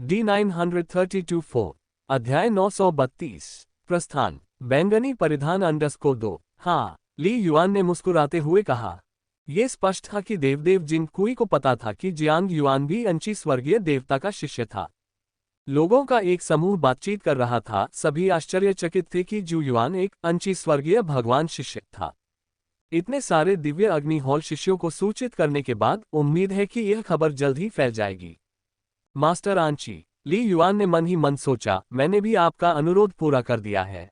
D932-4 अध्याय 932 प्रस्थान बैंगनी परिधान _2 हाँ, ली युआन ने मुस्कुराते हुए कहा। यह स्पष्ट था कि देवदेव जिन कुई को पता था कि जियांग युआन भी अंची स्वर्गीय देवता का शिष्य था। लोगों का एक समूह बातचीत कर रहा था। सभी आश्चर्यचकित थे कि जू युआन एक अंची स्वर्गीय भगवान शिष्य था। इतने सारे दिव्य अग्निहोल शिष्यों को सूचित करने के बाद उम्मीद है कि यह खबर जल्द ही फैल जाएगी। मास्टर आंची, ली युआन ने मन ही मन सोचा, मैंने भी आपका अनुरोध पूरा कर दिया है।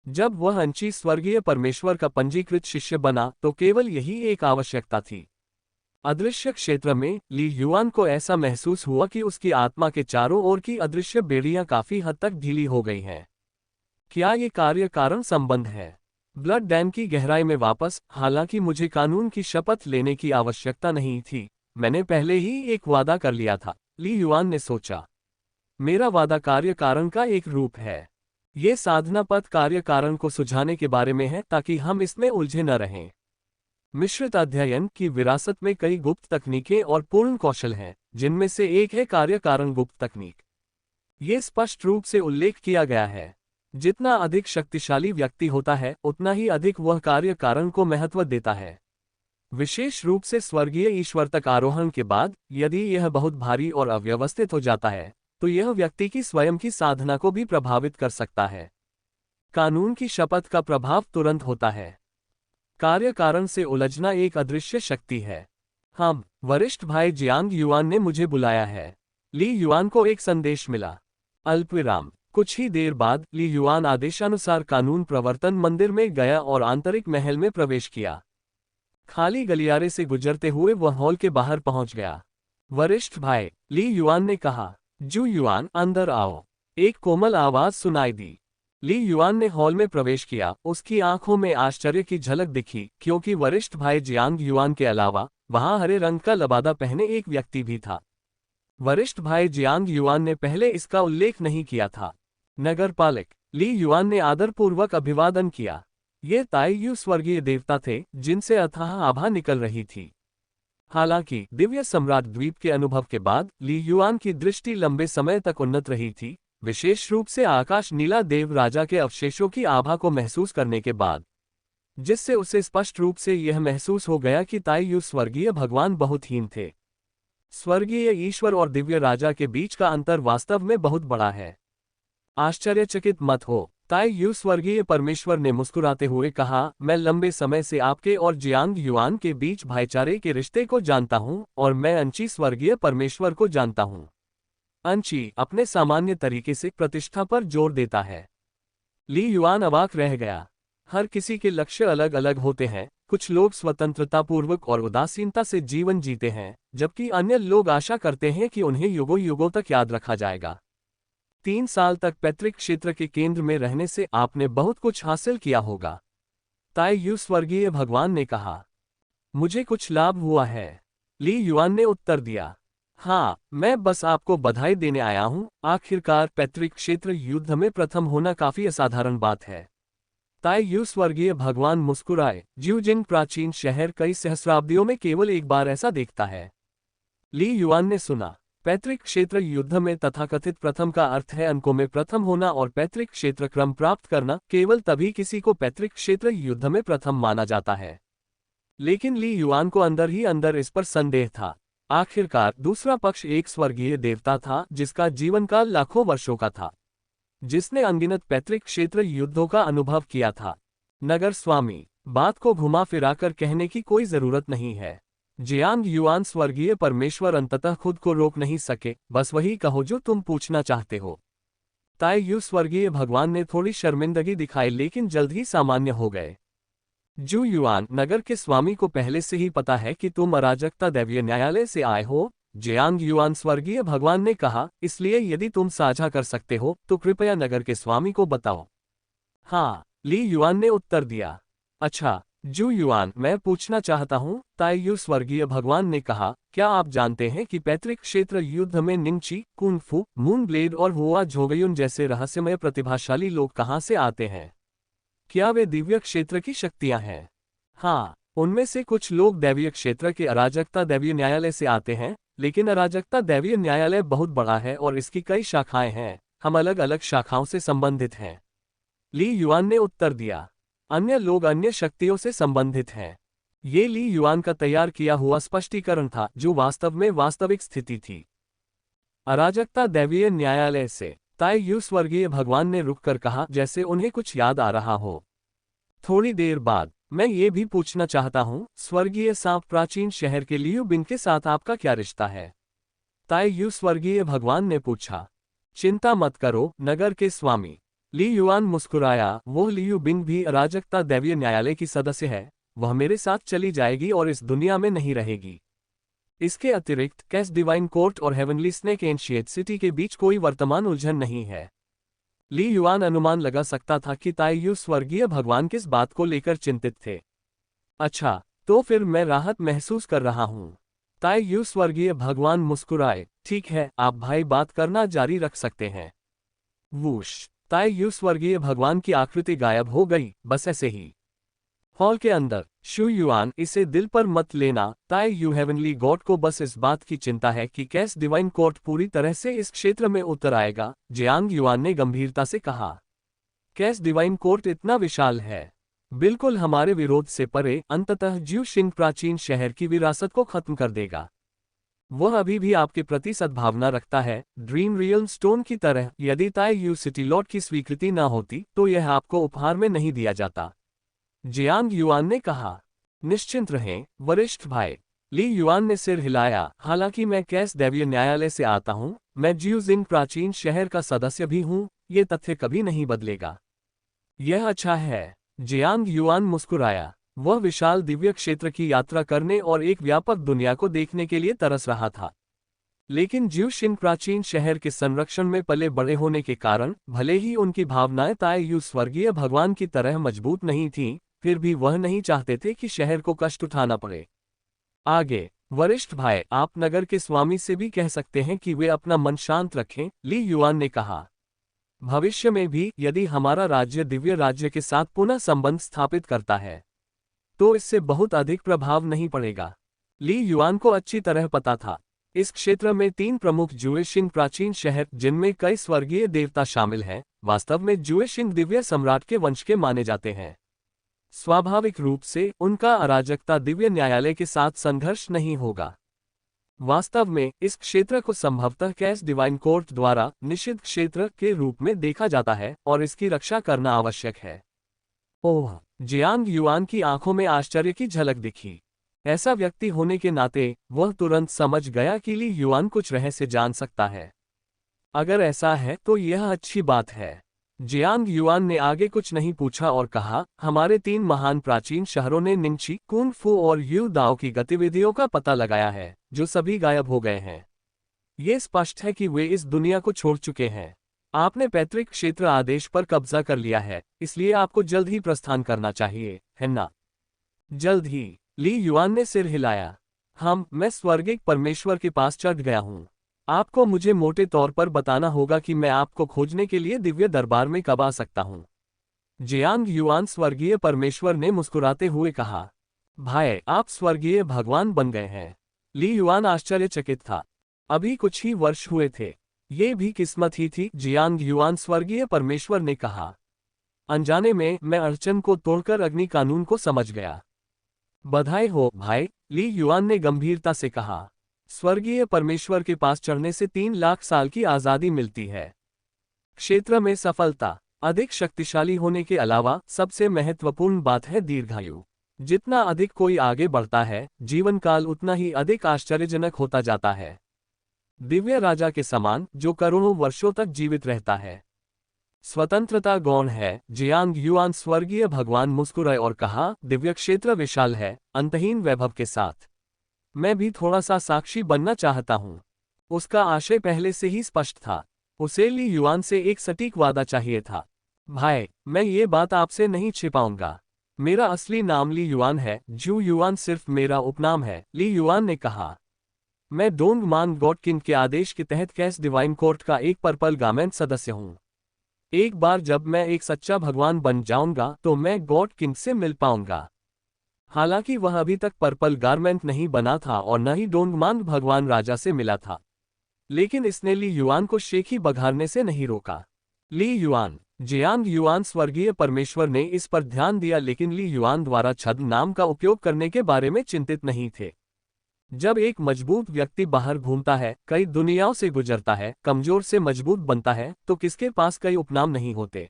जब वह अंची स्वर्गीय परमेश्वर का पंजीकृत शिष्य बना तो केवल यही एक आवश्यकता थी। अदृश्य क्षेत्र में ली युआन को ऐसा महसूस हुआ कि उसकी आत्मा के चारों ओर की अदृश्य बेड़ियां काफी हद तक ढीली हो गई हैं। क्या ये कार्य कारण संबंध है? ब्लड डैम की गहराई में वापस। हालांकि मुझे कानून की शपथ लेने की आवश्यकता नहीं थी, मैंने पहले ही एक वादा कर लिया था, ली युआन ने सोचा। मेरा वादा कार्य कारण का एक रूप है। ये साधना पथ कार्य कारण को सुझाने के बारे में है ताकि हम इसमें उलझे न रहें। मिश्रित अध्ययन की विरासत में कई गुप्त तकनीकें और पूर्ण कौशल हैं, जिनमें से एक है कार्य कारण गुप्त तकनीक। ये स्पष्ट रूप से उल्लेख किया गया है। जितना अधिक शक्तिशाली व्यक्ति होता है उतना ही अधिक वह कार्य कारण को महत्व देता है। विशेष रूप से स्वर्गीय ईश्वर तक आरोहण के बाद यदि यह बहुत भारी और अव्यवस्थित हो जाता है तो यह व्यक्ति की स्वयं की साधना को भी प्रभावित कर सकता है। कानून की शपथ का प्रभाव तुरंत होता है। कार्य कारण से उलझना एक अदृश्य शक्ति है। हम वरिष्ठ भाई जियांग युआन ने मुझे बुलाया है। ली युआन को एक संदेश मिला। अल्पविराम। कुछ ही देर बाद ली युआन आदेशानुसार कानून प्रवर्तन मंदिर में गया और आंतरिक महल में प्रवेश किया। खाली गलियारे से गुजरते हुए वह हॉल के बाहर पहुंच गया। वरिष्ठ भाई, ली युआन ने कहा। जू युआन, अंदर आओ। एक कोमल आवाज सुनाई दी। ली युआन ने हॉल में प्रवेश किया। उसकी आंखों में आश्चर्य की झलक दिखी क्योंकि वरिष्ठ भाई जियांग युआन के अलावा वहां हरे रंग का लबादा पहने एक व्यक्ति भी था। वरिष्ठ भाई जियांग युआन ने पहले इसका उल्लेख नहीं किया था। नगरपालिक, ली युआन ने आदरपूर्वक अभिवादन किया। ये ताई यू स्वर्गीय देवता थे जिनसे अथाह आभा निकल रही थी। हालांकि दिव्य सम्राट द्वीप के अनुभव के बाद ली युआन की दृष्टि लंबे समय तक उन्नत रही थी, विशेष रूप से आकाश नीला देव राजा के अवशेषों की आभा को महसूस करने के बाद, जिससे उसे स्पष्ट रूप से यह महसूस हो गया कि ताई यू स्वर्गीय भगवान बहुत हीन थे। स्वर्गीय ईश्वर और दिव्य राजा के बीच का अंतर वास्तव में बहुत बड़ा है। आश्चर्यचकित मत हो, ताई यू स्वर्गीय परमेश्वर ने मुस्कुराते हुए कहा, मैं लंबे समय से आपके और जियांग युआन के बीच भाईचारे के रिश्ते को जानता हूं और मैं अंची स्वर्गीय परमेश्वर को जानता हूं। अंची अपने सामान्य तरीके से प्रतिष्ठा पर जोर देता है। ली युआन अवाक रह गया। हर किसी के लक्ष्य अलग अलग होते हैं। कुछ लोग स्वतंत्रतापूर्वक और उदासीनता से जीवन जीते हैं, जबकि अन्य लोग आशा करते हैं कि उन्हें युगों युगों तक याद रखा जाएगा। 3 साल तक पैतृक क्षेत्र के केंद्र में रहने से आपने बहुत कुछ हासिल किया होगा, ताई यू स्वर्गीय भगवान ने कहा। मुझे कुछ लाभ हुआ है, ली युआन ने उत्तर दिया। हाँ, मैं बस आपको बधाई देने आया हूँ। आखिरकार पैतृक क्षेत्र युद्ध में प्रथम होना काफी असाधारण बात है। ताई यू स्वर्गीय भगवान मुस्कुराए। ज्यूजिंग प्राचीन शहर कई सहस्राब्दियों में केवल एक बार ऐसा देखता है। ली युआन ने सुना। पैतृक क्षेत्र युद्ध में तथाकथित प्रथम का अर्थ है अंकों में प्रथम होना और पैतृक क्षेत्र क्रम प्राप्त करना। केवल तभी किसी को पैतृक क्षेत्र युद्ध में प्रथम माना जाता है। लेकिन ली युआन को अंदर ही अंदर इस पर संदेह था। आखिरकार दूसरा पक्ष एक स्वर्गीय देवता था जिसका जीवनकाल लाखों वर्षों का था, जिसने अनगिनत पैतृक क्षेत्र युद्धों का अनुभव किया था। नगर स्वामी, बात को घुमा फिराकर कहने की कोई जरूरत नहीं है। जियांग युआन स्वर्गीय परमेश्वर अंततः खुद को रोक नहीं सके। बस वही कहो जो तुम पूछना चाहते हो। ताई यू स्वर्गीय भगवान ने थोड़ी शर्मिंदगी दिखाई लेकिन जल्द ही सामान्य हो गए। जू युआन, नगर के स्वामी को पहले से ही पता है कि तुम अराजकता दैवीय न्यायालय से आए हो, जियांग युआन स्वर्गीय भगवान ने कहा, इसलिए यदि तुम साझा कर सकते हो तो कृपया नगर के स्वामी को बताओ। हाँ, ली युआन ने उत्तर दिया। अच्छा जू युआन, मैं पूछना चाहता हूँ, ताई यू स्वर्गीय भगवान ने कहा, क्या आप जानते हैं कि पैतृक क्षेत्र युद्ध में निंगची, कुंग फू, मून ब्लेड और हुआ झोगयुन जैसे रहस्यमय प्रतिभाशाली लोग कहाँ से आते हैं? क्या वे दिव्य क्षेत्र की शक्तियां हैं? हाँ, उनमें से कुछ लोग दैवीय क्षेत्र के अराजकता दैवीय न्यायालय से आते हैं, लेकिन अराजकता दैवीय न्यायालय बहुत बड़ा है और इसकी कई शाखाएं हैं, हम अलग अलग शाखाओं से संबंधित हैं। ली युआन ने उत्तर दिया। अन्य लोग अन्य शक्तियों से संबंधित हैं। ये ली युआन का तैयार किया हुआ स्पष्टीकरण था जो वास्तव में वास्तविक स्थिति थी। अराजकता दैवीय न्यायालय से ताई यू स्वर्गीय भगवान ने रुककर कहा, जैसे उन्हें कुछ याद आ रहा हो। थोड़ी देर बाद, मैं ये भी पूछना चाहता हूँ, स्वर्गीय सांप प्राचीन शहर के लियू बिन के साथ आपका क्या रिश्ता है? ताई यू स्वर्गीय भगवान ने पूछा। चिंता मत करो, नगर के स्वामी। ली युआन मुस्कुराया, वो लियू बिन भी अराजकता दैवीय न्यायालय की सदस्य है, वह मेरे साथ चली जाएगी और इस दुनिया में नहीं रहेगी। इसके अतिरिक्त कैस डिवाइन कोर्ट और हेवनली स्नेक एंशिएट सिटी के बीच कोई वर्तमान उलझन नहीं है। ली युआन अनुमान लगा सकता था कि ताई यू स्वर्गीय भगवान किस बात को लेकर चिंतित थे। अच्छा, तो फिर मैं राहत महसूस कर रहा हूँ। ताई यू स्वर्गीय भगवान मुस्कुराए। ठीक है, आप भाई बात करना जारी रख सकते हैं। वूश, ताई यू स्वर्गीय भगवान की आकृति गायब हो गई, बस ऐसे ही। हॉल के अंदर, शू युआन, इसे दिल पर मत लेना, ताई यू हेवनली गॉड को बस इस बात की चिंता है कि कैस डिवाइन कोर्ट पूरी तरह से इस क्षेत्र में उतर आएगा, जियांग युआन ने गंभीरता से कहा। कैस डिवाइन कोर्ट इतना विशाल है, बिल्कुल हमारे विरोध से परे, अंततः ज्यू शिंग प्राचीन शहर की विरासत को खत्म कर देगा। वह अभी भी आपके प्रति सद्भावना रखता है, ड्रीम रियल स्टोन की तरह। यदि ताई यू सिटी लॉर्ड की स्वीकृति न होती तो यह आपको उपहार में नहीं दिया जाता, जियांग युआन ने कहा। निश्चिंत रहें, वरिष्ठ भाई। ली युआन ने सिर हिलाया। हालांकि मैं कैस दैवीय न्यायालय से आता हूं, मैं ज्यूजिंग प्राचीन शहर का सदस्य भी हूं, ये तथ्य कभी नहीं बदलेगा। यह अच्छा है। जियांग युआन मुस्कुराया। वह विशाल दिव्य क्षेत्र की यात्रा करने और एक व्यापक दुनिया को देखने के लिए तरस रहा था। लेकिन ज्यू शिंग प्राचीन शहर के संरक्षण में पले बड़े होने के कारण, भले ही उनकी भावनाएं ताई यू स्वर्गीय भगवान की तरह मजबूत नहीं थीं, फिर भी वह नहीं चाहते थे कि शहर को कष्ट उठाना पड़े। आगे, वरिष्ठ भाई, आप नगर के स्वामी से भी कह सकते हैं कि वे अपना मन शांत रखें, ली युआन ने कहा। भविष्य में भी यदि हमारा राज्य दिव्य राज्य के साथ पुनः संबंध स्थापित करता है, तो इससे बहुत अधिक प्रभाव नहीं पड़ेगा। ली युआन को अच्छी तरह पता था, इस क्षेत्र में 3 प्रमुख ज्यूशिंग प्राचीन शहर, जिनमें कई स्वर्गीय देवता शामिल हैं, वास्तव में ज्यूशिंग दिव्य सम्राट के वंश के माने जाते हैं। स्वाभाविक रूप से उनका अराजकता दिव्य न्यायालय के साथ संघर्ष नहीं होगा। वास्तव में इस क्षेत्र को संभवतः कैस डिवाइन कोर्ट द्वारा निषिद्ध क्षेत्र के रूप में देखा जाता है और इसकी रक्षा करना आवश्यक है। ओह, जियांग युआन की आंखों में आश्चर्य की झलक दिखी। ऐसा व्यक्ति होने के नाते वह तुरंत समझ गया कि ली युआन कुछ रहस्य जान सकता है। अगर ऐसा है तो यह अच्छी बात है। जियांग युआन ने आगे कुछ नहीं पूछा और कहा, हमारे 3 महान प्राचीन शहरों ने निंगची, कुंग फू और यू दाओ की गतिविधियों का पता लगाया है, जो सभी गायब हो गए हैं। ये स्पष्ट है कि वे इस दुनिया को छोड़ चुके हैं। आपने पैतृक क्षेत्र आदेश पर कब्जा कर लिया है, इसलिए आपको जल्द ही प्रस्थान करना चाहिए, है ना? जल्द ही, ली युआन ने सिर हिलाया। मैं स्वर्गिक परमेश्वर के पास चढ़ गया हूँ। आपको मुझे मोटे तौर पर बताना होगा कि मैं आपको खोजने के लिए दिव्य दरबार में कब आ सकता हूँ। जियांग युआन स्वर्गीय परमेश्वर ने मुस्कुराते हुए कहा। भाई, आप स्वर्गीय भगवान बन गए हैं। ली युआन आश्चर्यचकित था। अभी कुछ ही वर्ष हुए थे। ये भी किस्मत ही थी, जियांग युआन स्वर्गीय परमेश्वर ने कहा। अनजाने में मैं अड़चन को तोड़कर अग्नि कानून को समझ गया। बधाई हो भाई, ली युआन ने गंभीरता से कहा। स्वर्गीय परमेश्वर के पास चढ़ने से 3 लाख साल की आजादी मिलती है। क्षेत्र में सफलता, अधिक शक्तिशाली होने के अलावा सबसे महत्वपूर्ण बात है दीर्घायु। जितना अधिक कोई आगे बढ़ता है, जीवन काल उतना ही अधिक आश्चर्यजनक होता जाता है। दिव्य राजा के समान, जो करोड़ों वर्षों तक जीवित रहता है। स्वतंत्रता गौण है। जियांग युआन स्वर्गीय भगवान मुस्कुराए और कहा, दिव्य क्षेत्र विशाल है, अंतहीन वैभव के साथ। मैं भी थोड़ा सा साक्षी बनना चाहता हूँ। उसका आशय पहले से ही स्पष्ट था। उसे ली युआन से एक सटीक वादा चाहिए था। भाई, मैं ये बात आपसे नहीं छिपाऊंगा। मेरा असली नाम ली युआन है, जू युआन सिर्फ मेरा उपनाम है, ली युआन ने कहा। मैं डोंग मान गॉड किंग के आदेश के तहत कैस डिवाइन कोर्ट का एक पर्पल गार्मेंट सदस्य हूँ। एक बार जब मैं एक सच्चा भगवान बन जाऊंगा तो मैं गॉड किंग से मिल पाऊंगा। हालांकि वह अभी तक पर्पल गारमेंट नहीं बना था और न ही डोंगमांग भगवान राजा से मिला था। लेकिन इसने ली युआन को शेखी बघारने से नहीं रोका। ली युआन जियांग युआन स्वर्गीय परमेश्वर ने इस पर ध्यान दिया, लेकिन ली युआन द्वारा छद्म नाम का उपयोग करने के बारे में चिंतित नहीं थे। जब एक मजबूत व्यक्ति बाहर घूमता है, कई दुनियाओं से गुजरता है, कमजोर से मजबूत बनता है, तो किसके पास कई उपनाम नहीं होते।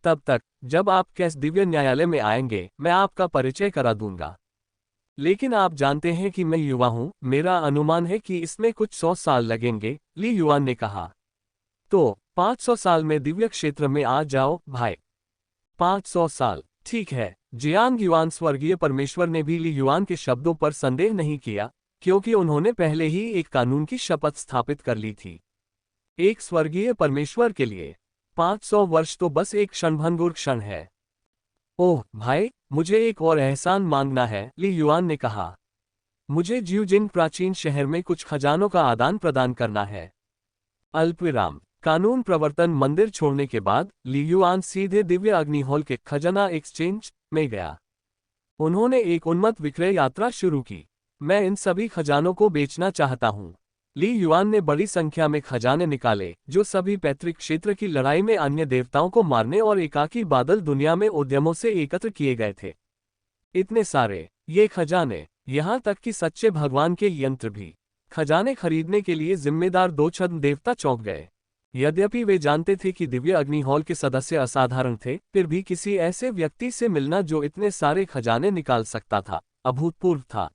तब तक जब आप कैस दिव्य न्यायालय में आएंगे, मैं आपका परिचय करा दूंगा। लेकिन आप जानते हैं कि मैं युवा हूं, मेरा अनुमान है कि इसमें कुछ 100 साल लगेंगे, ली युआन ने कहा। तो 500 साल में दिव्य क्षेत्र में आ जाओ भाई। 500 साल, ठीक है। जियांग युआन स्वर्गीय परमेश्वर ने भी ली युआन के शब्दों पर संदेह नहीं किया, क्योंकि उन्होंने पहले ही एक कानून की शपथ स्थापित कर ली थी। एक स्वर्गीय परमेश्वर के लिए 500 वर्ष तो बस एक क्षणभंगुर क्षण है। ओह भाई, मुझे एक और एहसान मांगना है, ली युआन ने कहा। मुझे ज्यूजिन प्राचीन शहर में कुछ खजानों का आदान प्रदान करना है। अल्पविराम। कानून प्रवर्तन मंदिर छोड़ने के बाद ली युआन सीधे दिव्य अग्निहोल के खजाना एक्सचेंज में गया। उन्होंने एक उन्मत्त विक्रय यात्रा शुरू की। मैं इन सभी खजानों को बेचना चाहता हूँ। ली युआन ने बड़ी संख्या में खजाने निकाले, जो सभी पैतृक क्षेत्र की लड़ाई में अन्य देवताओं को मारने और एकाकी बादल दुनिया में उद्यमों से एकत्र किए गए थे। इतने सारे ये खजाने, यहाँ तक कि सच्चे भगवान के यंत्र भी खजाने खरीदने के लिए जिम्मेदार 2 छद्म देवता चौंक गए। यद्यपि वे जानते थे कि दिव्य अग्निहोल के सदस्य असाधारण थे, फिर भी किसी ऐसे व्यक्ति से मिलना जो इतने सारे खजाने निकाल सकता था, अभूतपूर्व था।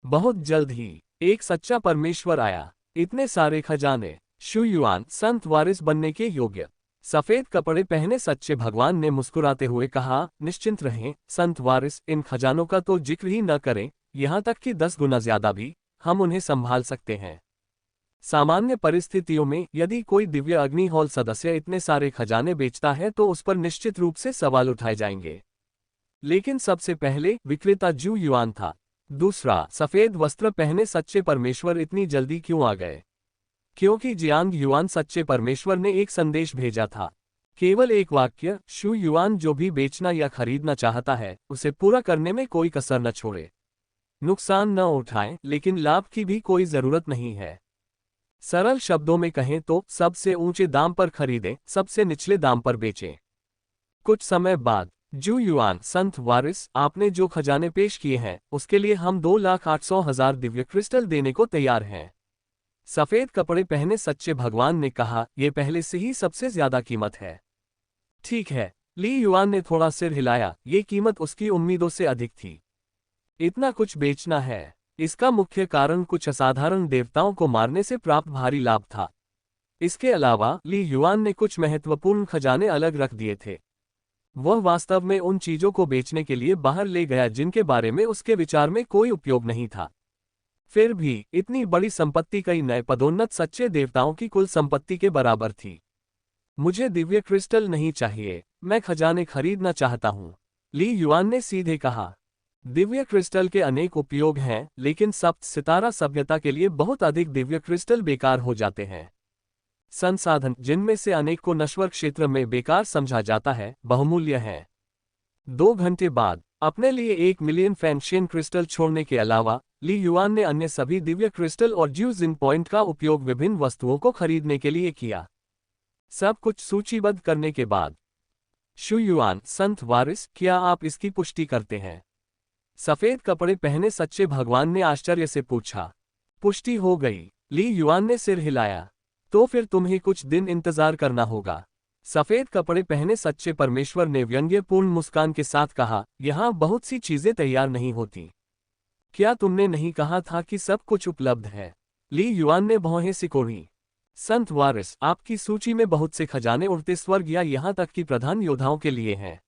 बहुत जल्द ही एक सच्चा परमेश्वर आया। इतने सारे खजाने, शु युआन संत वारिस बनने के योग्य। सफेद कपड़े पहने सच्चे भगवान ने मुस्कुराते हुए कहा, निश्चिंत रहें संत वारिस, इन खजानों का तो जिक्र ही न करें, यहाँ तक कि 10 गुना ज्यादा भी, हम उन्हें संभाल सकते हैं। सामान्य परिस्थितियों में यदि कोई दिव्य अग्निहोल सदस्य इतने सारे खजाने बेचता है तो उस पर निश्चित रूप से सवाल उठाए जाएंगे। लेकिन सबसे पहले विक्रेता जू युआन था। दूसरा, सफेद वस्त्र पहने सच्चे परमेश्वर इतनी जल्दी क्यों आ गए? क्योंकि जियांग युआन सच्चे परमेश्वर ने एक संदेश भेजा था। केवल एक वाक्य, शु युआन जो भी बेचना या खरीदना चाहता है, उसे पूरा करने में कोई कसर न छोड़े। नुकसान न उठाएं, लेकिन लाभ की भी कोई जरूरत नहीं है। सरल शब्दों में कहें तो सबसे ऊंचे दाम पर खरीदें, सबसे निचले दाम पर बेचें। कुछ समय बाद, जू युआन संत वारिस, आपने जो खजाने पेश किए हैं उसके लिए हम 2,08,000 दिव्य क्रिस्टल देने को तैयार हैं। सफेद कपड़े पहने सच्चे भगवान ने कहा, यह पहले से ही सबसे ज्यादा कीमत है। ठीक है, ली युआन ने थोड़ा सिर हिलाया, ये कीमत उसकी उम्मीदों से अधिक थी। इतना कुछ बेचना है। इसका मुख्य कारण कुछ असाधारण देवताओं को मारने से प्राप्त भारी लाभ था। इसके अलावा ली युआन ने कुछ महत्वपूर्ण खजाने अलग रख दिए थे। वह वास्तव में उन चीजों को बेचने के लिए बाहर ले गया जिनके बारे में उसके विचार में कोई उपयोग नहीं था। फिर भी इतनी बड़ी संपत्ति कई नए पदोन्नत सच्चे देवताओं की कुल संपत्ति के बराबर थी। मुझे दिव्य क्रिस्टल नहीं चाहिए, मैं खजाने खरीदना चाहता हूं, ली युआन ने सीधे कहा। दिव्य क्रिस्टल के अनेक उपयोग हैं, लेकिन सप्त सितारा सभ्यता के लिए बहुत अधिक दिव्य क्रिस्टल बेकार हो जाते हैं। संसाधन, जिनमें से अनेक को नश्वर क्षेत्र में बेकार समझा जाता है, बहुमूल्य हैं। 2 घंटे बाद, अपने लिए 1 मिलियन फैंशियन क्रिस्टल छोड़ने के अलावा ली युआन ने अन्य सभी दिव्य क्रिस्टल और ज्यूजिन पॉइंट का उपयोग विभिन्न वस्तुओं को खरीदने के लिए किया। सब कुछ सूचीबद्ध करने के बाद, शु युआन संत वारिस, क्या आप इसकी पुष्टि करते हैं? सफेद कपड़े पहने सच्चे भगवान ने आश्चर्य से पूछा। पुष्टि हो गई, ली युआन ने सिर हिलाया। तो फिर तुम्हें कुछ दिन इंतजार करना होगा। सफेद कपड़े पहने सच्चे परमेश्वर ने व्यंग्यपूर्ण मुस्कान के साथ कहा, यहाँ बहुत सी चीजें तैयार नहीं होती। क्या तुमने नहीं कहा था कि सब कुछ उपलब्ध है? ली युआन ने भौहें सिकोड़ी। संत वारिस, आपकी सूची में बहुत से खजाने उड़ते स्वर्ग या यहाँ तक कि प्रधान योद्धाओं के लिए हैं।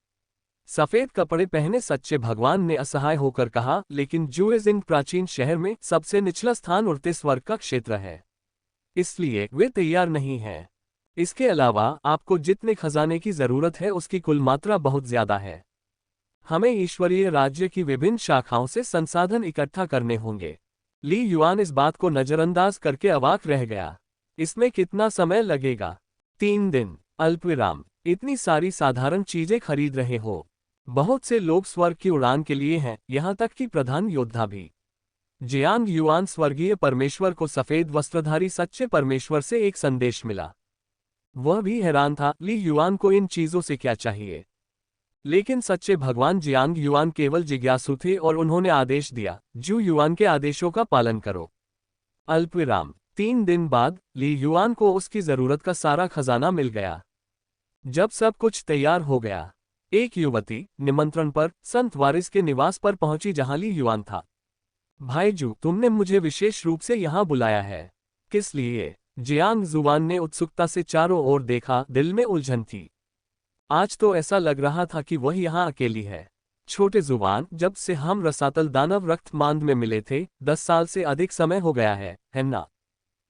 सफेद कपड़े पहने सच्चे भगवान ने असहाय होकर कहा, लेकिन ज्यूजिन प्राचीन शहर में सबसे निचला स्थान उड़ते स्वर्ग का क्षेत्र है, इसलिए वे तैयार नहीं हैं। इसके अलावा आपको जितने खजाने की जरूरत है उसकी कुल मात्रा बहुत ज्यादा है। हमें ईश्वरीय राज्य की विभिन्न शाखाओं से संसाधन इकट्ठा करने होंगे। ली युआन इस बात को नजरअंदाज करके अवाक रह गया। इसमें कितना समय लगेगा? 3 दिन। अल्पविराम। इतनी सारी साधारण चीजें खरीद रहे हो? बहुत से लोग स्वर्ग की उड़ान के लिए हैं, यहाँ तक कि प्रधान योद्धा भी। जियांग युआन स्वर्गीय परमेश्वर को सफेद वस्त्रधारी सच्चे परमेश्वर से एक संदेश मिला। वह भी हैरान था, ली युआन को इन चीजों से क्या चाहिए। लेकिन सच्चे भगवान जियांग युआन केवल जिज्ञासु थे और उन्होंने आदेश दिया, जू युआन के आदेशों का पालन करो। अल्पविराम। 3 दिन बाद ली युआन को उसकी जरूरत का सारा खजाना मिल गया। जब सब कुछ तैयार हो गया, एक युवती निमंत्रण पर संत वारिस के निवास पर पहुंची जहां ली युआन था। भाई जू, तुमने मुझे विशेष रूप से यहाँ बुलाया है। किस लिए? जियांग जुआन ने उत्सुकता से चारों ओर देखा, दिल में उलझन थी। आज तो ऐसा लग रहा था कि वह यहाँ अकेली है। छोटे जुबान, जब से हम रसातल दानव रक्त मांद में मिले थे, 10 साल से अधिक समय हो गया है ना?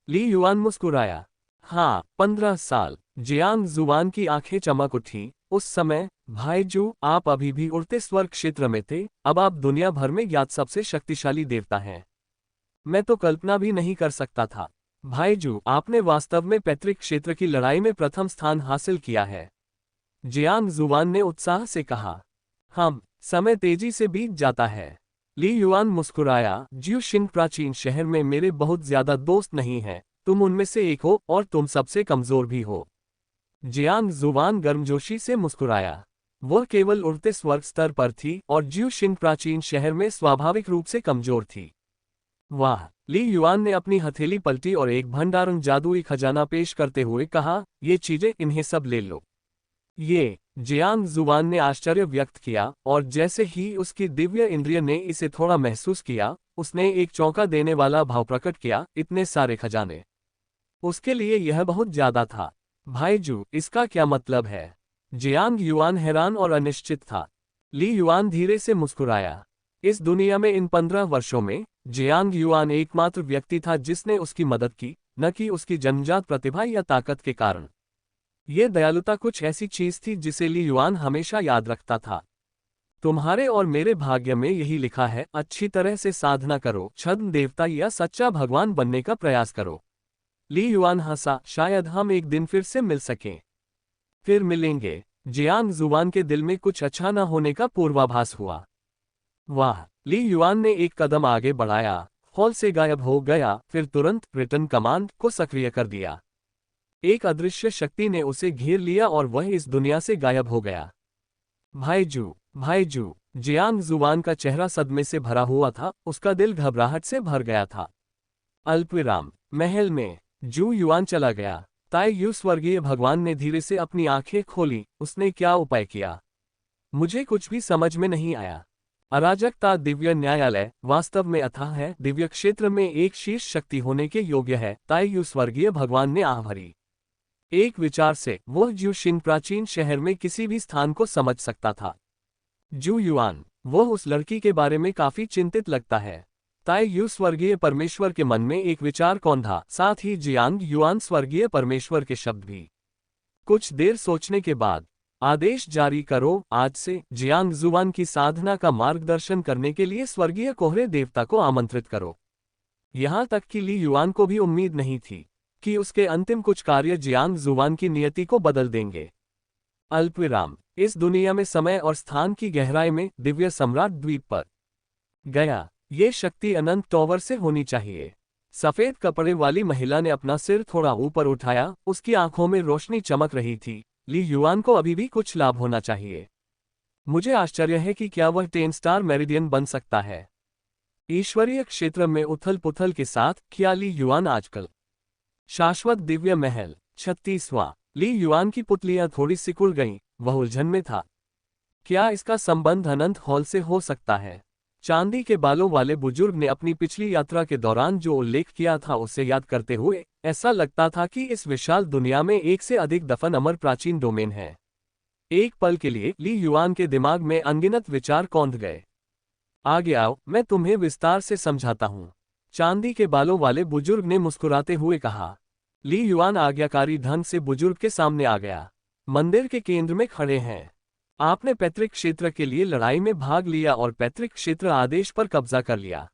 ली युआन मुस्कुराया। हाँ, 15 साल। जियांग जुआन की आंखें चमक उठी। उस समय, भाई जू, आप अभी भी उड़ते स्वर्ग क्षेत्र में थे, अब आप दुनिया भर में ज्ञात सबसे शक्तिशाली देवता हैं। मैं तो कल्पना भी नहीं कर सकता था। भाई जू, आपने वास्तव में पैतृक क्षेत्र की लड़ाई में प्रथम स्थान हासिल किया है। जियांग जुआन ने उत्साह से कहा। समय तेजी से बीत जाता है। ली युआन मुस्कुराया, ज्यू शिंग प्राचीन शहर में मेरे बहुत ज्यादा दोस्त नहीं हैं, तुम उनमें से एक हो और तुम सबसे कमजोर भी हो। जियांग जुआन गर्मजोशी से मुस्कुराया। वह केवल उड़ते स्वर्ग स्तर पर थी और ज्यू शिंग प्राचीन शहर में स्वाभाविक रूप से कमजोर थी। वाह! ली युआन ने अपनी हथेली पलटी और एक भंडारण जादुई खजाना पेश करते हुए कहा, ये चीजें, इन्हें सब ले लो। ये? जियांग जुआन ने आश्चर्य व्यक्त किया, और जैसे ही उसकी दिव्य इंद्रिय ने इसे थोड़ा महसूस किया, उसने एक चौंका देने वाला भाव प्रकट किया, इतने सारे खजाने। उसके लिए यह बहुत ज्यादा था। भाई जू, इसका क्या मतलब है? जियांग युआन हैरान और अनिश्चित था। ली युआन धीरे से मुस्कुराया। इस दुनिया में इन 15 वर्षों में जियांग युआन एकमात्र व्यक्ति था जिसने उसकी मदद की, न कि उसकी जन्मजात प्रतिभा या ताकत के कारण। ये दयालुता कुछ ऐसी चीज थी जिसे ली युआन हमेशा याद रखता था। तुम्हारे और मेरे भाग्य में यही लिखा है, अच्छी तरह से साधना करो, छद्म देवता या सच्चा भगवान बनने का प्रयास करो। ली युआन हंसा, शायद हम एक दिन फिर से मिल सकें। फिर मिलेंगे। जियांग जुआन के दिल में कुछ अच्छा न होने का पूर्वाभास हुआ। वाह! ली युआन ने एक कदम आगे बढ़ाया, हॉल से गायब हो गया, फिर तुरंत रिटर्न कमांड को सक्रिय कर दिया। एक अदृश्य शक्ति ने उसे घेर लिया और वह इस दुनिया से गायब हो गया। भाई जू, जियांग जुआन का चेहरा सदमे से भरा हुआ था, उसका दिल घबराहट से भर गया था। अल्पविराम। महल में जू युआन चला गया। ताई यू स्वर्गीय भगवान ने धीरे से अपनी आंखें खोली, उसने क्या उपाय किया? मुझे कुछ भी समझ में नहीं आया। अराजकता दिव्य न्यायालय वास्तव में अथाह है, दिव्य क्षेत्र में एक शीर्ष शक्ति होने के योग्य है, ताई यू स्वर्गीय भगवान ने आह भरी। एक विचार से वह ज्यू शिंग प्राचीन शहर में किसी भी स्थान को समझ सकता था। जू युआन, वह उस लड़की के बारे में काफी चिंतित लगता है। ताई यू स्वर्गीय परमेश्वर के मन में एक विचार कौन था, साथ ही जियांग युआन स्वर्गीय परमेश्वर के शब्द भी। कुछ देर सोचने के बाद, आदेश जारी करो, आज से जियांग जुआन की साधना का मार्गदर्शन करने के लिए स्वर्गीय कोहरे देवता को आमंत्रित करो। यहां तक कि ली युआन को भी उम्मीद नहीं थी कि उसके अंतिम कुछ कार्य जियांग जुआन की नियति को बदल देंगे। अल्पविराम। इस दुनिया में समय और स्थान की गहराई में दिव्य सम्राट द्वीप पर गया। ये शक्ति अनंत टॉवर से होनी चाहिए। सफेद कपड़े वाली महिला ने अपना सिर थोड़ा ऊपर उठाया, उसकी आंखों में रोशनी चमक रही थी। ली युआन को अभी भी कुछ लाभ होना चाहिए। मुझे आश्चर्य है कि क्या वह 10 स्टार मेरिडियन बन सकता है। ईश्वरीय क्षेत्र में उथल पुथल के साथ क्या ली युआन आजकल? शाश्वत दिव्य महल 36वां। ली युआन की पुतलियां थोड़ी सिकुड़ गईं, वह उलझन में था। क्या इसका संबंध अनंत हॉल से हो सकता है? चांदी के बालों वाले बुजुर्ग ने अपनी पिछली यात्रा के दौरान जो उल्लेख किया था उसे याद करते हुए ऐसा लगता था कि इस विशाल दुनिया में एक से अधिक दफन अमर प्राचीन डोमेन है। एक पल के लिए ली युआन के दिमाग में अनगिनत विचार कौंध गए। आगे आओ, मैं तुम्हें विस्तार से समझाता हूँ, चांदी के बालों वाले बुजुर्ग ने मुस्कुराते हुए कहा। ली युआन आज्ञाकारी ढंग से बुजुर्ग के सामने आ गया। मंदिर के केंद्र में खड़े हैं। आपने पैतृक क्षेत्र के लिए लड़ाई में भाग लिया और पैतृक क्षेत्र आदेश पर कब्जा कर लिया।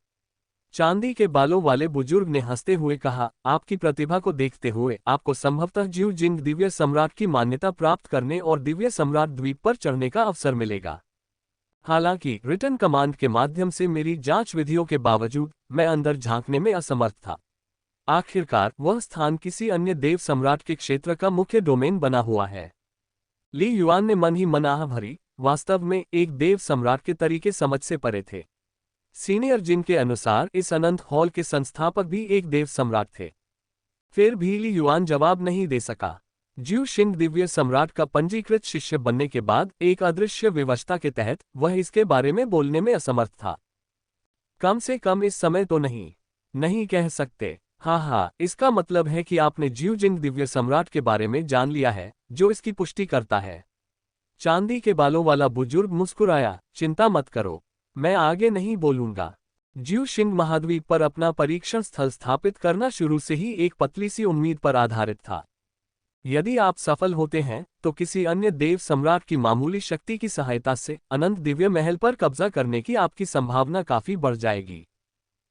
चांदी के बालों वाले बुजुर्ग ने हंसते हुए कहा, आपकी प्रतिभा को देखते हुए आपको संभवतः ज्यू जिंग दिव्य सम्राट की मान्यता प्राप्त करने और दिव्य सम्राट द्वीप पर चढ़ने का अवसर मिलेगा। हालांकि रिटर्न कमांड के माध्यम से मेरी जांच विधियों के बावजूद मैं अंदर झांकने में असमर्थ था। आखिरकार वह स्थान किसी अन्य देव सम्राट के क्षेत्र का मुख्य डोमेन बना हुआ है। ली युआन ने मन ही मन आह भरी, वास्तव में एक देव सम्राट के तरीके समझ से परे थे। सीनियर जिन के अनुसार इस अनंत हॉल के संस्थापक भी एक देव सम्राट थे। फिर भी ली युआन जवाब नहीं दे सका। ज्यू शिंग दिव्य सम्राट का पंजीकृत शिष्य बनने के बाद एक अदृश्य व्यवस्था के तहत वह इसके बारे में बोलने में असमर्थ था। कम से कम इस समय तो नहीं कह सकते। हाँ, इसका मतलब है कि आपने ज्यू जिंग दिव्य सम्राट के बारे में जान लिया है, जो इसकी पुष्टि करता है। चांदी के बालों वाला बुजुर्ग मुस्कुराया, चिंता मत करो, मैं आगे नहीं बोलूंगा। ज्यू शिंग महाद्वीप पर अपना परीक्षण स्थल स्थापित करना शुरू से ही एक पतली सी उम्मीद पर आधारित था। यदि आप सफल होते हैं तो किसी अन्य देव सम्राट की मामूली शक्ति की सहायता से अनंत दिव्य महल पर कब्जा करने की आपकी संभावना काफी बढ़ जाएगी।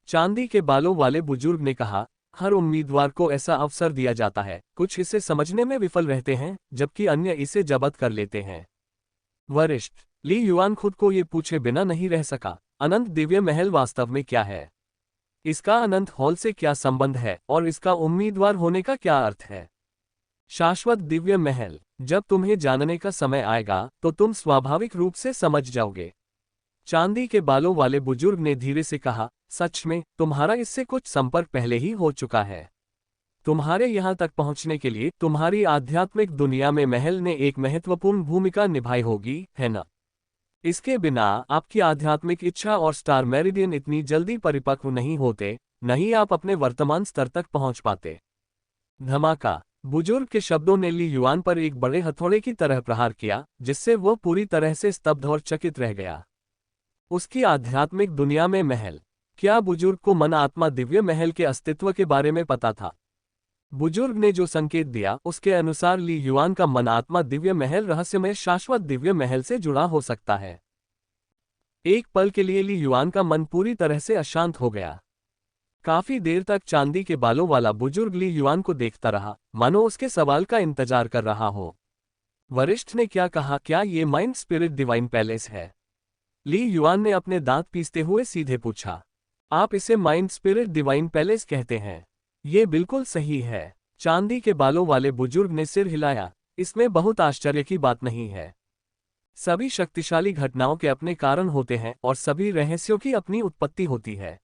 चांदी के बालों वाले बुजुर्ग ने कहा, हर उम्मीदवार को ऐसा अवसर दिया जाता है, कुछ इसे समझने में विफल रहते हैं जबकि अन्य इसे जब्त कर लेते हैं। वरिष्ठ ली युआन खुद को ये पूछे बिना नहीं रह सका, अनंत दिव्य महल वास्तव में क्या है? इसका अनंत हॉल से क्या संबंध है और इसका उम्मीदवार होने का क्या अर्थ है? शाश्वत दिव्य महल, जब तुम्हें जानने का समय आएगा तो तुम स्वाभाविक रूप से समझ जाओगे। चांदी के बालों वाले बुजुर्ग ने धीरे से कहा, सच में तुम्हारा इससे कुछ संपर्क पहले ही हो चुका है। तुम्हारे यहां तक पहुंचने के लिए तुम्हारी आध्यात्मिक दुनिया में महल ने एक महत्वपूर्ण भूमिका निभाई होगी, है ना? इसके बिना आपकी आध्यात्मिक इच्छा और स्टार मेरिडियन इतनी जल्दी परिपक्व नहीं होते, नहीं आप अपने वर्तमान स्तर तक पहुंच पाते। धमाका। बुजुर्ग के शब्दों ने ली युआन पर एक बड़े हथौड़े की तरह प्रहार किया, जिससे वह पूरी तरह से स्तब्ध और चकित रह गया। उसकी आध्यात्मिक दुनिया में महल। क्या बुजुर्ग को मन आत्मा दिव्य महल के अस्तित्व के बारे में पता था? बुजुर्ग ने जो संकेत दिया उसके अनुसार ली युआन का मन आत्मा दिव्य महल रहस्यमय शाश्वत दिव्य महल से जुड़ा हो सकता है। एक पल के लिए ली युआन का मन पूरी तरह से अशांत हो गया। काफी देर तक चांदी के बालों वाला बुजुर्ग ली युआन को देखता रहा, मानो उसके सवाल का इंतजार कर रहा हो। वरिष्ठ ने क्या कहा, क्या ये माइंड स्पिरिट डिवाइन पैलेस है? ली युआन ने अपने दांत पीसते हुए सीधे पूछा। आप इसे माइंड स्पिरिट डिवाइन पैलेस कहते हैं? ये बिल्कुल सही है। चांदी के बालों वाले बुजुर्ग ने सिर हिलाया, इसमें बहुत आश्चर्य की बात नहीं है। सभी शक्तिशाली घटनाओं के अपने कारण होते हैं और सभी रहस्यों की अपनी उत्पत्ति होती है।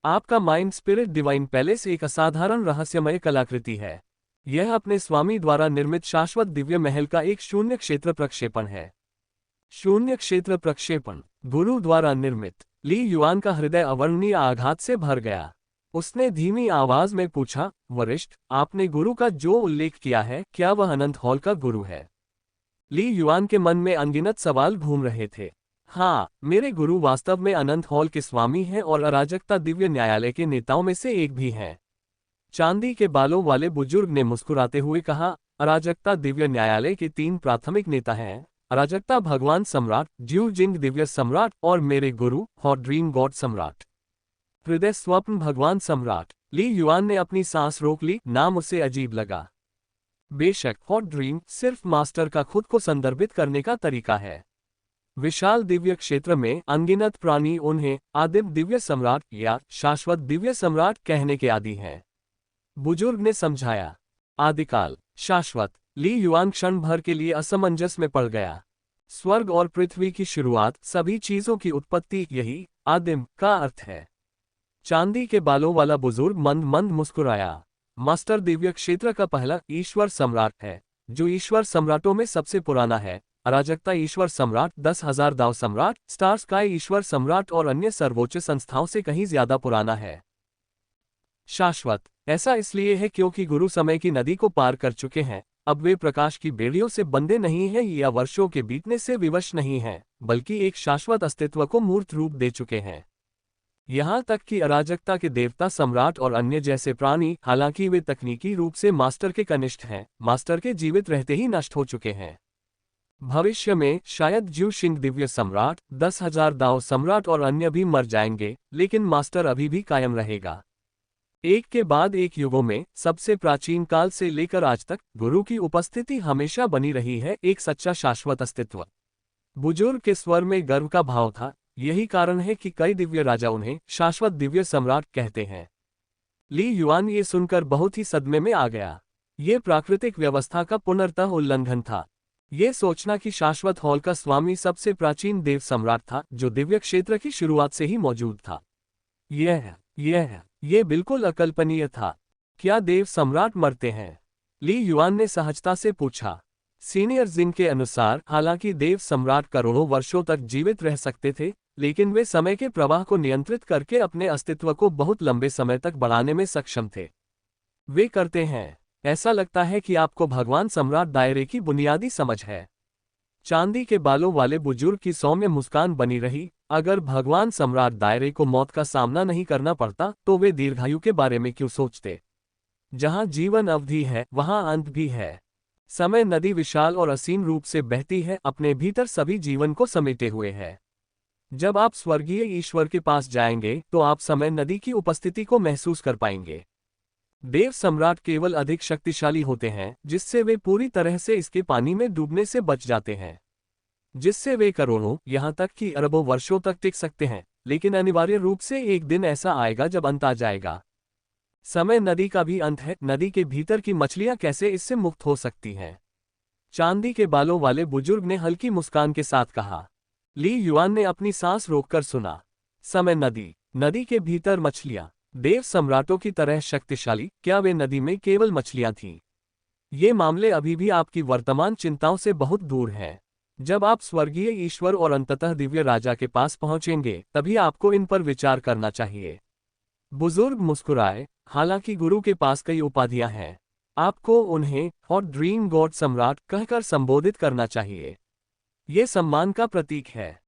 आपका माइंड स्पिरिट डिवाइन पैलेस एक असाधारण रहस्यमय कलाकृति है। यह अपने स्वामी द्वारा निर्मित शाश्वत दिव्य महल का एक शून्य क्षेत्र प्रक्षेपण है। शून्य क्षेत्र प्रक्षेपण गुरु द्वारा निर्मित। ली युआन का हृदय अवर्णनीय आघात से भर गया। उसने धीमी आवाज में पूछा, वरिष्ठ, आपने गुरु का जो उल्लेख किया है, क्या वह अनंत हॉल का गुरु है? ली युआन के मन में अनगिनत सवाल घूम रहे थे। हाँ, मेरे गुरु वास्तव में अनंत हॉल के स्वामी हैं और अराजकता दिव्य न्यायालय के नेताओं में से एक भी हैं। चांदी के बालों वाले बुजुर्ग ने मुस्कुराते हुए कहा, अराजकता दिव्य न्यायालय के 3 प्राथमिक नेता हैं, अराजकता भगवान सम्राट, ज्यू जिंग दिव्य सम्राट और मेरे गुरु हॉट ड्रीम गॉड सम्राट। हृदय स्वप्न भगवान सम्राट। ली युआन ने अपनी सांस रोक ली, नाम उसे अजीब लगा। बेशक हॉट ड्रीम सिर्फ मास्टर का खुद को संदर्भित करने का तरीका है। विशाल दिव्य क्षेत्र में अनगिनत प्राणी उन्हें आदिम दिव्य सम्राट या शाश्वत दिव्य सम्राट कहने के आदी हैं। बुजुर्ग ने समझाया, आदिकाल, शाश्वत। ली युआन क्षण भर के लिए असमंजस में पड़ गया। स्वर्ग और पृथ्वी की शुरुआत, सभी चीजों की उत्पत्ति, यही आदिम का अर्थ है। चांदी के बालों वाला बुजुर्ग मंद मंद मुस्कुराया। मास्टर दिव्य क्षेत्र का पहला ईश्वर सम्राट है, जो ईश्वर सम्राटों में सबसे पुराना है। अराजकता ईश्वर सम्राट, 10,000 दाव सम्राट, स्टार स्काई ईश्वर सम्राट और अन्य सर्वोच्च संस्थाओं से कहीं ज्यादा पुराना है। शाश्वत ऐसा इसलिए है क्योंकि गुरु समय की नदी को पार कर चुके हैं। अब वे प्रकाश की बेड़ियों से बंधे नहीं हैं या वर्षों के बीतने से विवश नहीं हैं, बल्कि एक शाश्वत अस्तित्व को मूर्त रूप दे चुके हैं। यहाँ तक कि अराजकता के देवता सम्राट और अन्य जैसे प्राणी, हालांकि वे तकनीकी रूप से मास्टर के कनिष्ठ हैं, मास्टर के जीवित रहते ही नष्ट हो चुके हैं। भविष्य में शायद ज्यू शिंग दिव्य सम्राट, 10,000 दाव सम्राट और अन्य भी मर जाएंगे, लेकिन मास्टर अभी भी कायम रहेगा। एक के बाद एक युगों में, सबसे प्राचीन काल से लेकर आज तक, गुरु की उपस्थिति हमेशा बनी रही है, एक सच्चा शाश्वत अस्तित्व। बुजुर्ग के स्वर में गर्व का भाव था। यही कारण है कि कई दिव्य राजा उन्हें शाश्वत दिव्य सम्राट कहते हैं। ली युआन ये सुनकर बहुत ही सदमे में आ गया। ये प्राकृतिक व्यवस्था का पूर्णतः उल्लंघन था। ये सोचना कि शाश्वत हॉल का स्वामी सबसे प्राचीन देव सम्राट था जो दिव्य क्षेत्र की शुरुआत से ही मौजूद था। ये बिल्कुल अकल्पनीय था। क्या देव सम्राट मरते हैं? ली युआन ने सहजता से पूछा। सीनियर जिन के अनुसार हालांकि देव सम्राट करोड़ों वर्षों तक जीवित रह सकते थे, लेकिन वे समय के प्रवाह को नियंत्रित करके अपने अस्तित्व को बहुत लंबे समय तक बढ़ाने में सक्षम थे। वे करते हैं। ऐसा लगता है कि आपको भगवान सम्राट दायरे की बुनियादी समझ है। चांदी के बालों वाले बुजुर्ग की सौम्य मुस्कान बनी रही। अगर भगवान सम्राट दायरे को मौत का सामना नहीं करना पड़ता तो वे दीर्घायु के बारे में क्यों सोचते? जहां जीवन अवधि है वहां अंत भी है। समय नदी विशाल और असीम रूप से बहती है, अपने भीतर सभी जीवन को समेटे हुए है। जब आप स्वर्गीय ईश्वर के पास जाएंगे तो आप समय नदी की उपस्थिति को महसूस कर पाएंगे। देव सम्राट केवल अधिक शक्तिशाली होते हैं, जिससे वे पूरी तरह से इसके पानी में डूबने से बच जाते हैं, जिससे वे करोड़ों यहां तक कि अरबों वर्षों तक टिक सकते हैं। लेकिन अनिवार्य रूप से एक दिन ऐसा आएगा जब अंत आ जाएगा। समय नदी का भी अंत है। नदी के भीतर की मछलियां कैसे इससे मुक्त हो सकती हैं? चांदी के बालों वाले बुजुर्ग ने हल्की मुस्कान के साथ कहा। ली युआन ने अपनी सांस रोककर सुना। समय नदी के भीतर मछलियां, देव सम्राटों की तरह शक्तिशाली। क्या वे नदी में केवल मछलियां थीं? ये मामले अभी भी आपकी वर्तमान चिंताओं से बहुत दूर हैं। जब आप स्वर्गीय ईश्वर और अंततः दिव्य राजा के पास पहुंचेंगे तभी आपको इन पर विचार करना चाहिए। बुजुर्ग मुस्कुराए। हालांकि गुरु के पास कई उपाधियां हैं, आपको उन्हें और ड्रीम गॉड सम्राट कहकर संबोधित करना चाहिए। ये सम्मान का प्रतीक है।